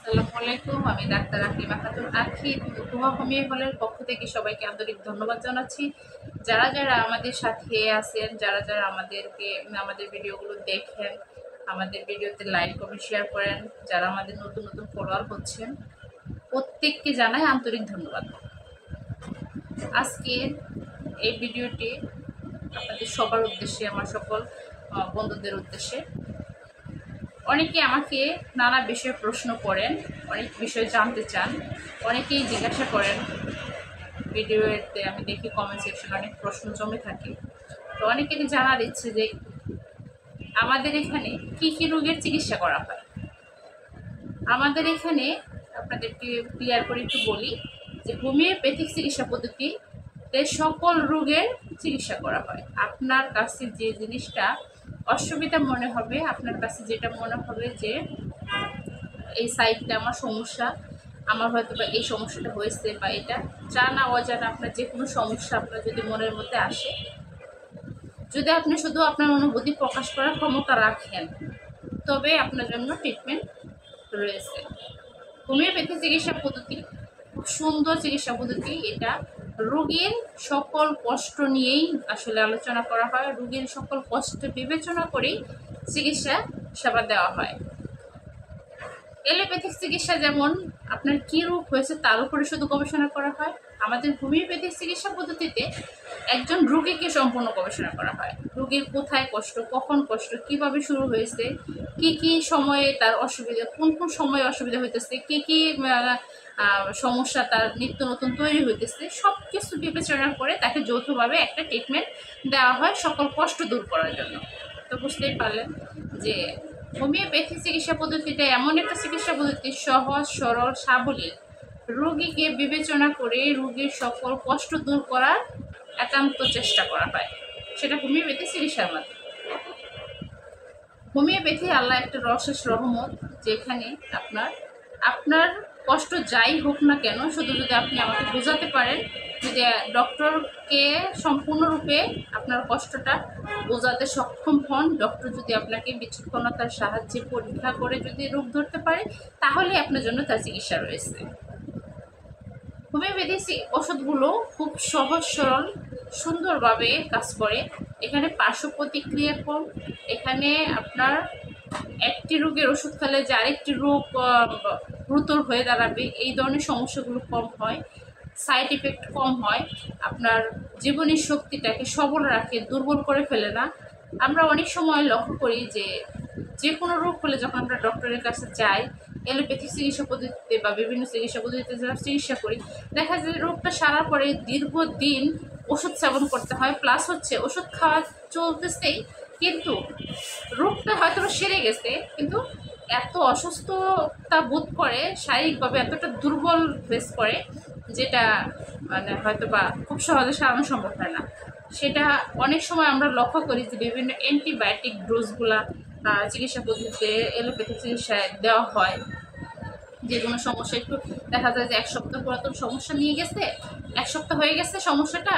আসসালামু আলাইকুম। আমি ডাক্তার আকলিমা খাতুন আখি। উপমা হোমিও হলের পক্ষ থেকে সবাইকে আন্তরিক ধন্যবাদ জানাচ্ছি। যারা যারা আমাদের সাথে আছেন, যারা যারা আমাদের ভিডিওগুলো দেখেন, আমাদের ভিডিওতে লাইক কমেন্ট শেয়ার করেন, যারা আমাদের নতুন নতুন ফলোয়ার হচ্ছেন, প্রত্যেককে জানাই আন্তরিক ধন্যবাদ। আজকের এই ভিডিওটি আপনাদের সবার উদ্দেশ্যে, আমার সকল বন্ধুদের উদ্দেশ্যে। অনেকে আমাকে নানা বিষয়ে প্রশ্ন করেন, অনেক বিষয় জানতে চান, অনেকেই জিজ্ঞাসা করেন। ভিডিওতে আমি দেখি কমেন্ট সেকশনে অনেক প্রশ্ন জমে থাকে। তো অনেকেরই জানার ইচ্ছে যে আমাদের এখানে কি কি রোগের চিকিৎসা করা হয়। আমাদের এখানে আপনাদেরকে ক্লিয়ার করে একটু বলি যে হোমিওপ্যাথিক চিকিৎসা পদ্ধতিতে সকল রোগের চিকিৎসা করা হয়। আপনার কাছে যে জিনিসটা অসুবিধা মনে হবে, আপনার কাছে যেটা মনে হবে যে এই সাইডটা আমার সমস্যা, আমার হয়তো বা এই সমস্যাটা হয়েছে, বা এটা জানা অজানা আপনার যে কোনো সমস্যা আপনার যদি মনের মধ্যে আসে, যদি আপনি শুধু আপনার অনুভূতি প্রকাশ করার ক্ষমতা রাখেন, তবে আপনার জন্য ট্রিটমেন্ট রয়েছে। হোমিওপ্যাথি চিকিৎসা পদ্ধতি খুব সুন্দর চিকিৎসা পদ্ধতি। এটা রোগীর সকল কষ্ট নিয়েই আসলে আলোচনা করা হয়, রোগীর সকল কষ্ট বিবেচনা করেই চিকিৎসা সেবা দেওয়া হয়। এলোপ্যাথিক চিকিৎসা যেমন আপনার কী রোগ হয়েছে তার উপরে শুধু গবেষণা করা হয়, আমাদের হোমিওপ্যাথিক চিকিৎসা পদ্ধতিতে একজন রোগীকে সম্পূর্ণ গবেষণা করা হয়। রোগীর কোথায় কষ্ট, কখন কষ্ট, কিভাবে শুরু হয়েছে, কি কি সময়ে তার অসুবিধা, কোন কোন সময়ে অসুবিধা হইতেছে, কি কি সমস্যা তার নিত্য নতুন তৈরি হইতেছে, সব কিছু বিবেচনা করে তাকে যৌথভাবে একটা ট্রিটমেন্ট দেওয়া হয় সকল কষ্ট দূর করার জন্য। তো বুঝতেই পারলেন যে হোমিওপ্যাথি চিকিৎসা পদ্ধতিটা এমন একটা চিকিৎসা পদ্ধতি, সহজ সরল সাবলীল, রোগীকে বিবেচনা করে রোগীর সকল কষ্ট দূর করার একান্ত চেষ্টা করা হয়, সেটা হোমিওপ্যাথি চিকিৎসার মাধ্যমে। হোমিওপ্যাথি আল্লাহ একটা রসেস রহমত, যেখানে আপনার আপনার কষ্ট যাই হোক না কেন, শুধু যদি আপনি আমাকে বোঝাতে পারেন, যদি ডক্টরকে সম্পূর্ণরূপে আপনার কষ্টটা বোঝাতে সক্ষম হন, ডক্টর যদি আপনাকে বিচক্ষণতার সাহায্যে পরীক্ষা করে যদি রোগ ধরতে পারে, তাহলে আপনার জন্য তার চিকিৎসা রয়েছে। হোমিওপ্যাথি ওষুধগুলো খুব সহজ সরল সুন্দরভাবে কাজ করে। এখানে পার্শ্ব প্রতিক্রিয়া কম। এখানে আপনার একটি রোগের ওষুধ খেলে যে আরেকটি রোগ গুরুতর হয়ে দাঁড়াবে, এই ধরনের সমস্যাগুলো কম হয়, সাইড ইফেক্ট কম হয়, আপনার জীবনী শক্তিটাকে সবল রাখে, দুর্বল করে ফেলে না। আমরা অনেক সময় লক্ষ্য করি যে যে কোনো রোগ হলে যখন আমরা ডক্টরের কাছে যাই, এলোপ্যাথিক চিকিৎসা পদ্ধতিতে বা বিভিন্ন চিকিৎসা পদ্ধতিতে যারা চিকিৎসা করি, দেখা যায় রোগটা সারার পরে দীর্ঘদিন ওষুধ সেবন করতে হয়, প্লাস হচ্ছে ওষুধ খাওয়া চলতেছেই, কিন্তু রোগটা হয়তো সেরে গেছে, কিন্তু এত অসুস্থতা বোধ করে, শারীরিকভাবে এতটা দুর্বল ফেস করে, যেটা মানে হয়তো বা খুব সহজে সারানো সম্ভব হয় না। সেটা অনেক সময় আমরা লক্ষ্য করি যে বিভিন্ন অ্যান্টিবায়োটিক ডোজগুলা চিকিৎসা পদ্ধতিতে এলোপ্যাথিক চিকিৎসায় দেওয়া হয়। যে কোনো সমস্যা একটু দেখা যায় যে এক সপ্তাহ পুরাতন সমস্যা নিয়ে গেছে, এক সপ্তাহ হয়ে গেছে সমস্যাটা,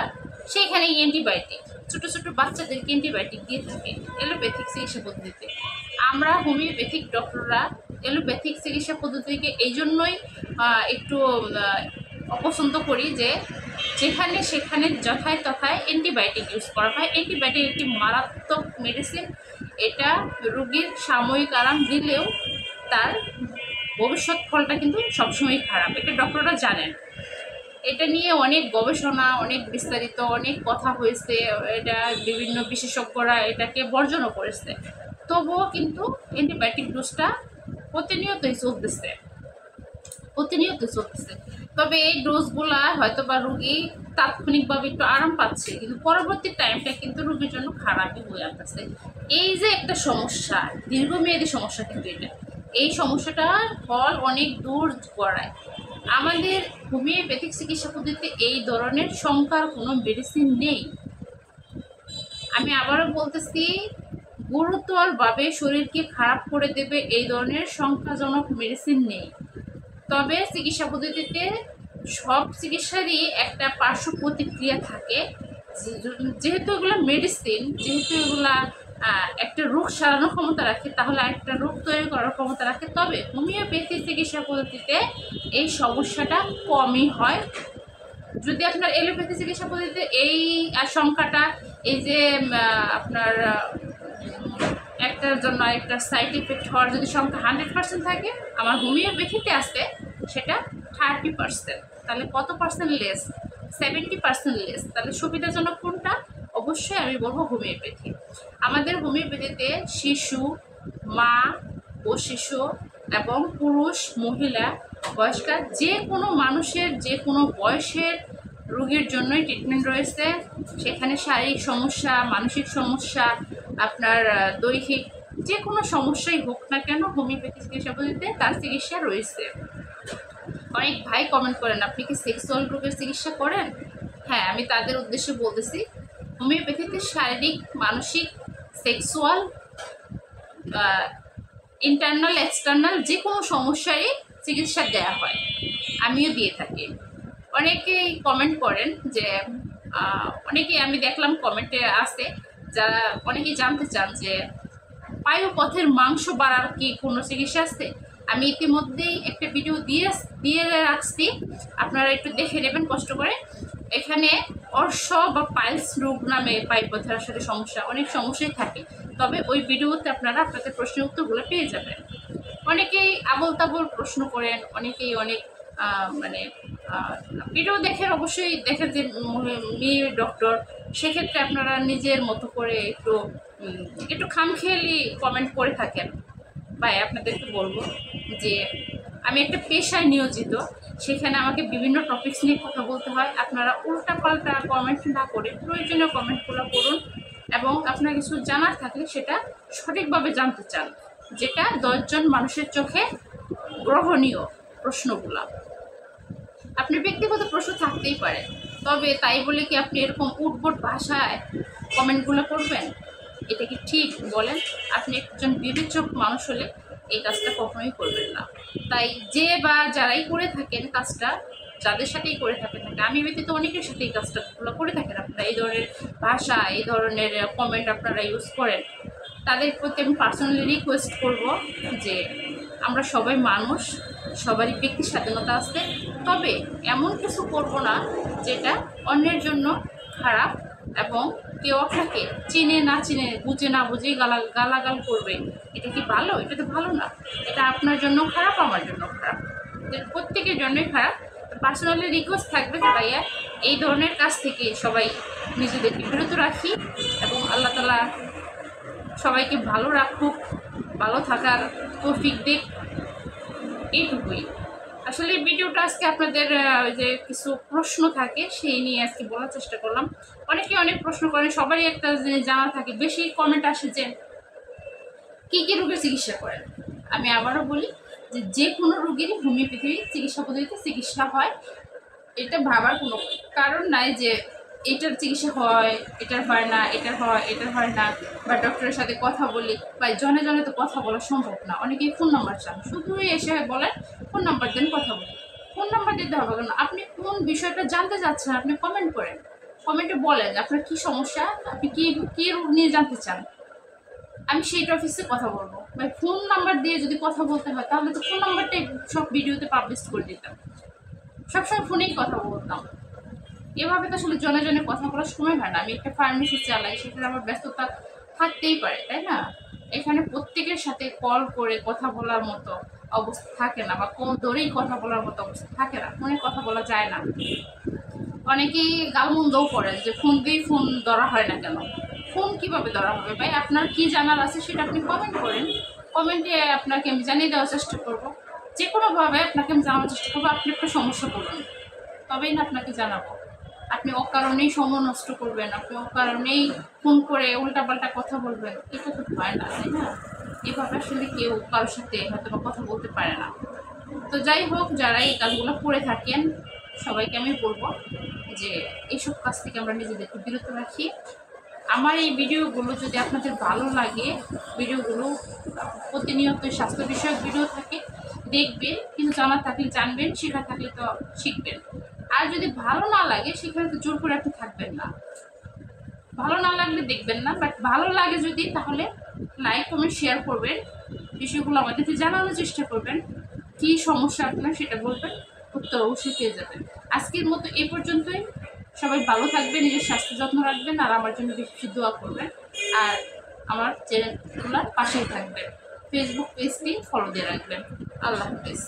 সেইখানে অ্যান্টিবায়োটিক, ছোটো ছোটো বাচ্চাদেরকে অ্যান্টিবায়োটিক দিয়ে থাকে এলোপ্যাথিক চিকিৎসা পদ্ধতিতে। আমরা হোমিওপ্যাথিক ডক্টররা এলোপ্যাথিক চিকিৎসা পদ্ধতিকে এই জন্যই একটু অপছন্দ করি যে যেখানে সেখানে যথায় তথায় অ্যান্টিবায়োটিক ইউজ করা হয়। অ্যান্টিবায়োটিক একটি মারাত্মক মেডিসিন। এটা রোগীর সাময়িক আরাম দিলেও তার ভবিষ্যৎ ফলটা কিন্তু সবসময় খারাপ, এটা ডক্টররা জানেন। এটা নিয়ে অনেক গবেষণা, অনেক বিস্তারিত অনেক কথা হয়েছে, এটা বিভিন্ন বিশেষজ্ঞরা এটাকে বর্জনও করেছে। তবুও কিন্তু অ্যান্টিবায়োটিক ডোজটা প্রতিনিয়ত চলতেছে। তবে এই ডোজগুলা হয়তো বা রুগী তাৎক্ষণিকভাবে একটু আরাম পাচ্ছে, কিন্তু পরবর্তী টাইমটা কিন্তু রুগীর জন্য খারাপই হয়ে আসতেছে। এই যে একটা সমস্যা, দীর্ঘমেয়াদী সমস্যা, কিন্তু এই সমস্যাটার ফল অনেক দূর গড়ায়। আমাদের হোমিওপ্যাথিক চিকিৎসা পদ্ধতিতে এই ধরনের সংখ্যার কোনো মেডিসিন নেই। আমি আবারও বলতেছি, গুরুতরভাবে শরীরকে খারাপ করে দেবে এই ধরনের সংখ্যাজনক মেডিসিন নেই। তবে চিকিৎসা পদ্ধতিতে সব চিকিৎসারই একটা পার্শ্ব প্রতিক্রিয়া থাকে, যেহেতু এগুলো মেডিসিন, যেহেতু এগুলা একটা রোগ সারানোর ক্ষমতা রাখে, তাহলে আরেকটা রোগ তৈরি করার ক্ষমতা রাখে। তবে হোমিওপ্যাথি চিকিৎসা পদ্ধতিতে এই সমস্যাটা কমই হয়। যদি আপনার এলোপ্যাথি চিকিৎসা পদ্ধতিতে এই আশঙ্কাটা, এই যে আপনার একটার জন্য একটা সাইড ইফেক্ট হওয়ার যদি সংখ্যা 100% থাকে, আমার হোমিওপ্যাথিতে আছে সেটা 30%। তাহলে কত পার্সেন্ট লেস? 70% লেস। তাহলে সুবিধাজনক কোনটা? অবশ্যই আমি বলবো হোমিওপ্যাথি। আমাদের হোমিওপ্যাথিতে শিশু, মা ও শিশু এবং পুরুষ, মহিলা, বয়স্কা যে কোনো মানুষের যে কোনো বয়সের রোগীর জন্যই ট্রিটমেন্ট রয়েছে। সেখানে শারীরিক সমস্যা, মানসিক সমস্যা, আপনার দৈহিক যে কোনো সমস্যাই হোক না কেন, হোমিওপ্যাথি চিকিৎসা পদ্ধতিতে তার চিকিৎসা রয়েছে। অনেক ভাই কমেন্ট করেন, আপনি কি সেক্সুয়াল রোগের চিকিৎসা করেন? হ্যাঁ, আমি তাদের উদ্দেশ্যে বলতেছি, হোমিওপ্যাথিতে শারীরিক, মানসিক, সেক্সুয়াল, ইন্টারনাল, এক্সটার্নাল যে কোনো সমস্যারই চিকিৎসা দেওয়া হয়, আমিও দিয়ে থাকি। অনেকেই কমেন্ট করেন যে অনেকেই আমি দেখলাম কমেন্টে আছে যারা অনেকেই জানতে চান যে পায়ুপথের মাংস বাড়ার কি কোনো চিকিৎসা আছে। আমি ইতিমধ্যেই একটা ভিডিও দিয়ে রাখছি, আপনারা একটু দেখে নেবেন কষ্ট করে। এখানে অর্শ বা পাইলস রোগ নামে পায়ুপথের আসলে সমস্যা, অনেক সমস্যাই থাকে। তবে ওই ভিডিওতে আপনারা আপনাদের প্রশ্নের উত্তরগুলো পেয়ে যাবেন। অনেকেই আবল তাবল প্রশ্ন করেন, অনেকেই অনেক মানে ভিডিও দেখেন, অবশ্যই দেখেন যে মেয়ে ডক্টর, সেক্ষেত্রে আপনারা নিজের মতো করে একটু খামখেয়ালি কমেন্ট করে থাকেন। ভাই আপনাদেরকে বলবো যে আমি একটা পেশায় নিয়োজিত, সেখানে আমাকে বিভিন্ন টপিকস নিয়ে কথা বলতে হয়। আপনারা উল্টাপাল্টা কমেন্ট না করে প্রয়োজনীয় কমেন্টগুলো করুন, এবং আপনার কিছু জানার থাকলে সেটা সঠিকভাবে জানতে চান, যেটা 10 জন মানুষের চোখে গ্রহণীয় প্রশ্নগুলো। আপনার ব্যক্তিগত প্রশ্ন থাকতেই পারে, তবে তাই বলে কি আপনি এরকম উদ্ভট ভাষায় কমেন্টগুলো করবেন? এটা কি ঠিক বলেন? আপনি একজন বিবেচক মানুষ হলে এই কাজটা কখনোই করবেন না। তাই যে বা যারাই করে থাকেন কাজটা, যাদের সাথেই করে থাকেন, আমি ব্যতীত অনেকের সাথে এই কাজটা করে থাকেন, আপনারা এই ধরনের ভাষা, এই ধরনের কমেন্ট আপনারা ইউজ করেন, তাদের প্রতি আমি পার্সোনালি রিকোয়েস্ট করব যে আমরা সবাই মানুষ, সবারই ব্যক্তি স্বাধীনতা আছে, তবে এমন কিছু করব না যেটা অন্যের জন্য খারাপ, এবং কেউ আপনাকে চিনে না চিনে, বুঝে না বুঝেই গালাগাল করবে। এটা কি ভালো? এটা তো ভালো না। এটা আপনার জন্য খারাপ, আমার জন্য খারাপ, প্রত্যেকের জন্যই খারাপ। পার্সোনালি রিকোয়েস্ট থাকবে যে ভাইয়া এই ধরনের কাজ থেকে সবাই নিজেদেরকে বিরত রাখি, এবং আল্লাহ তাআলা সবাইকে ভালো রাখুক, ভালো থাকার তৌফিক দিক, এইটুকুই। আসলে ভিডিওটা আজকে আপনাদের যে কিছু প্রশ্ন থাকে সেই নিয়ে আজকে বলার চেষ্টা করলাম। অনেকে অনেক প্রশ্ন করেন, সবারই একটা জিনিস জানা থাকে, বেশি কমেন্ট আসে যে কী কী রোগের চিকিৎসা করেন। আমি আবারও বলি যে কোনো রোগেরই হোমিওপ্যাথি চিকিৎসা পদ্ধতিতে চিকিৎসা হয়, এটা ভাবার কোনো কারণ নাই যে এটার চিকিৎসা হয়, এটার হয় না, এটার হয়, এটার হয় না, বা ডক্টরের সাথে কথা বলি, বা জনে জনে তো কথা বলা সম্ভব না। অনেকেই ফোন নাম্বার চান, শুধুই এসে বলেন ফোন নাম্বার দেন, কথা বলি। ফোন নাম্বার দিতে হবে কেন? আপনি কোন বিষয়টা জানতে চাচ্ছেন আপনি কমেন্ট করেন, কমেন্টে বলেন আপনার কী সমস্যা, আপনি কী রোগ নিয়ে জানতে চান, আমি সেই টপিক্সে কথা বলবো। ভাই ফোন নাম্বার দিয়ে যদি কথা বলতে হয় তাহলে তো ফোন নাম্বারটাই সব ভিডিওতে পাবলিশ করে দিতাম, সবসময় ফোনেই কথা বলতাম। এভাবে তো আসলে জনে জনে কথা বলার সময় হয় না। আমি একটা ফার্মেসি চালাই, সেখানে আমার ব্যস্ততা থাকতেই পারে, তাই না? এখানে প্রত্যেকের সাথে কল করে কথা বলার মতো অবস্থা থাকে না, বা কোন ধরেই কথা বলার মতো অবস্থা থাকে না, ফোনে কথা বলা যায় না। অনেকেই গালমন্দও করেন যে ফোন দিয়ে ফোন ধরা হয় না কেন। ফোন কীভাবে ধরা হবে? ভাই আপনার কি জানার আছে সেটা আপনি কমেন্ট করেন, কমেন্টে আপনাকে আমি জানিয়ে দেওয়ার চেষ্টা করবো, যে কোনোভাবে আপনাকে আমি জানানোর চেষ্টা করবো। আপনি একটা সমস্যা করবেন, তবেই না আপনাকে জানাবো। আপনি অকারণেই সময় নষ্ট করবেন, আপনি অকারণেই ফোন করে উল্টাপাল্টা কথা বলবেন, এটা তো হয় না, তাই না? এভাবে আসলে কেউ কারোর সাথে হয়তো বা কথা বলতে পারে না। তো যাই হোক, যারা এই কাজগুলো করে থাকেন সবাইকে আমি বলবো যে এইসব কাজ থেকে আমরা নিজেদেরকে বিরত রাখি। আমার এই ভিডিওগুলো যদি আপনাদের ভালো লাগে, ভিডিওগুলো প্রতিনিয়তই স্বাস্থ্য বিষয়ক ভিডিও থাকে, দেখবেন, কিন্তু জানার থাকলে জানবেন, শেখার থাকলে তো শিখবেন। আর যদি ভালো না লাগে সেখানে তো জোর করে আপনি থাকবেন না। ভালো না লাগলে দেখবেন না, বাট ভালো লাগে যদি তাহলে লাইক কমেন্ট শেয়ার করবেন, বিষয়গুলো আমাদেরকে জানানোর চেষ্টা করবেন, কি সমস্যা আপনার সেটা বলবেন, উত্তর অবশ্যই পেয়ে যাবেন। আজকের মতো এই পর্যন্তই। সবাই ভালো থাকবেন, নিজের স্বাস্থ্য যত্ন রাখবেন, আর আমার জন্য বেশি বেশি দোয়া করবেন, আর আমার চ্যানেলগুলোর পাশেই থাকবেন, ফেসবুক পেজটি ফলো দিয়ে রাখবেন। আল্লাহ হাফেজ।